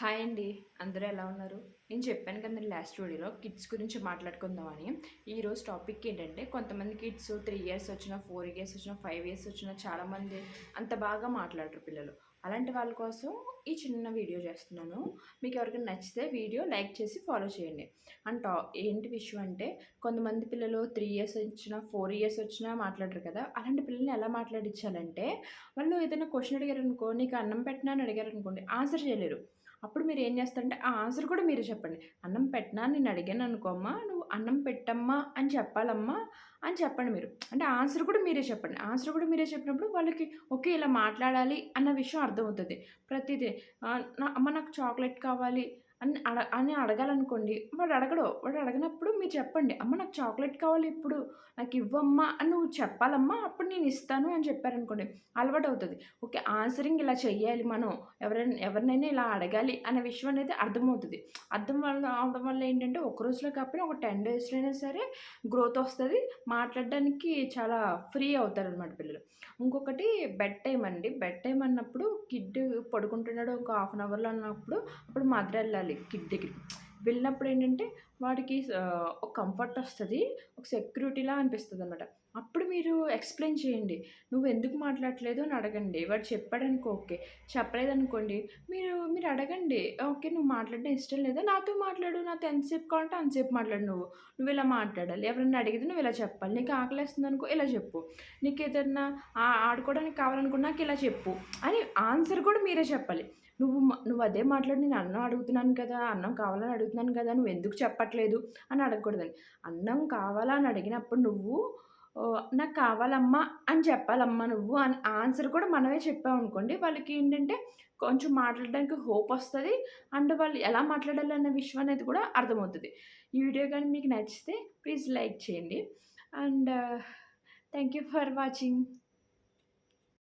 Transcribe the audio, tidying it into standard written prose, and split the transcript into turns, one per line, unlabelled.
Hi అండి. అందరూ ఎలా ఉన్నారు? నేను చెప్పాను కదండీ లాస్ట్ వీడియోలో కిడ్స్ గురించి మాట్లాడుకుందామని. ఈరోజు టాపిక్ ఏంటంటే కొంతమంది కిడ్స్ 3 ఇయర్స్ వచ్చినా, 4 ఇయర్స్ వచ్చినా, 5 ఇయర్స్ వచ్చినా చాలామంది అంత బాగా మాట్లాడరు పిల్లలు. అలాంటి వాళ్ళ కోసం ఈ చిన్న వీడియో చేస్తున్నాను. మీకు ఎవరికైనా నచ్చితే వీడియో లైక్ చేసి ఫాలో చేయండి. అండ్ ఏంటి విషయం అంటే కొంతమంది పిల్లలు 3 ఇయర్స్ వచ్చినా, 4 ఇయర్స్ వచ్చినా మాట్లాడరు కదా! అలాంటి పిల్లల్ని ఎలా మాట్లాడించాలంటే వాళ్ళు ఏదైనా క్వెషన్ అడిగారనుకో, "నీకు అన్నం పెట్టనా?" అని అడిగారనుకోండి ఆన్సర్ చేయలేరు. అప్పుడు మీరేం జేస్తారంటే, ఆ ఆన్సర్ కూడా మీరే చెప్పండి. "అన్నం పెట్టనా? నేను అడిగాననుకో అమ్మ, నువ్వు అన్నం పెట్టమ్మా అని చెప్పాలమ్మా" అని చెప్పండి మీరు. అంటే ఆన్సర్ కూడా మీరే చెప్పండి. ఆన్సర్ కూడా మీరే చెప్పినప్పుడు వాళ్ళకి ఓకే. ఇలా మాట్లాడాలి అన్న విషయం అర్థమవుతది. ప్రతీదీ "అమ్మ నాకు చాక్లెట్ కావాలి" అని అడగాలనుకోండి, వాడు అడగడు. వాడు అడగనప్పుడు మీరు చెప్పండి. "అమ్మ నాకు చాక్లెట్ కావాలి ఇప్పుడు. నాకివ్వమ్మా" అని నువ్వు చెప్పాలమ్మా. అప్పుడు నేనిస్తాను అని చెప్పారనుకోండి, అలవాటవుతది. ఓకే. ఆన్సరింగ్ ఇలా చెయ్యాలి మనం. ఎవరినైనా ఇలా అడగాలి అనే విషయం అనేది అర్థమవుతది. అర్థం వల్ల ఏంటంటే, ఒక రోజులో కాకపోయినా ఒక 10 డేస్‌లో అయినా సరే గ్రోత్ ఒస్తది. మాట్లాడడానికి చాలా ఫ్రీ అవుతారనమాట పిల్లలు. ఇంకొకటి బెడ్ టైమ్ అండి. బెడ్ టైమ్ అన్నప్పుడు పడుకుంటున్నాడు ఒక హాఫ్ అన్ అవర్‌లో అన్నప్పుడు, అప్పుడు మదర్ ఎళ్ళాలి కిడ్ దగ్గరికి. వెళ్ళినప్పుడు ఏంటంటే, వాడికి ఒక కంఫర్ట్ ఒస్తది. ఒక సెక్యూరిటీలా అనిపిస్తదనమాట. అప్పుడు మీరు ఎక్స్‌ప్లెయిన్ చేయండి. "నువ్వెందుకు మాట్లాడట్లేదు" అని అడగండి. వాడు చెప్పాడనుకో ఓకే. చెప్పలేదనుకోండి మీరు అడగండి. "ఓకే. నువ్వు మాట్లాడడం ఇష్టం లేదా? నాతో మాట్లాడు. నాతో ఎంతసేపు కావాలంటే అంతసేపు మాట్లాడు నువ్వు. నువ్విలా మాట్లాడాలి. ఎవరైనా అడిగితే నువ్విలా చెప్పాలి. నీకు ఆకలేస్తుందనుకో ఇలా చెప్పు. నీకేదన్నా ఆడుకోవడానికి కావాలనుకున్నా నాకిలా చెప్పు" అని ఆన్సర్ కూడా మీరే చెప్పాలి. నువ్వదే మాట్లాడు. నేను అన్నం అడుగుతున్నాను కదా! అన్నం కావాలని అడుగుతున్నాను కదా! నువ్వెందుకు చెప్పట్లేదు అని అడగకూడదండి. అన్నం కావాలా అని అడిగినప్పుడు నువ్వు నాకు కావాలమ్మా అని చెప్పాలమ్మా నువ్వు అని ఆన్సర్ కూడా మనమే చెప్పామనుకోండి, వాళ్ళకేంటంటే కొంచెం మాట్లాడడానికి హోపొస్తది. అండ్ వాళ్ళు ఎలా మాట్లాడాలన్న విషయం అనేది కూడా అర్థమవుతది. ఈ వీడియో గాని మీకు నచ్చితే ప్లీజ్ లైక్ చేయండి. And thank you for watching.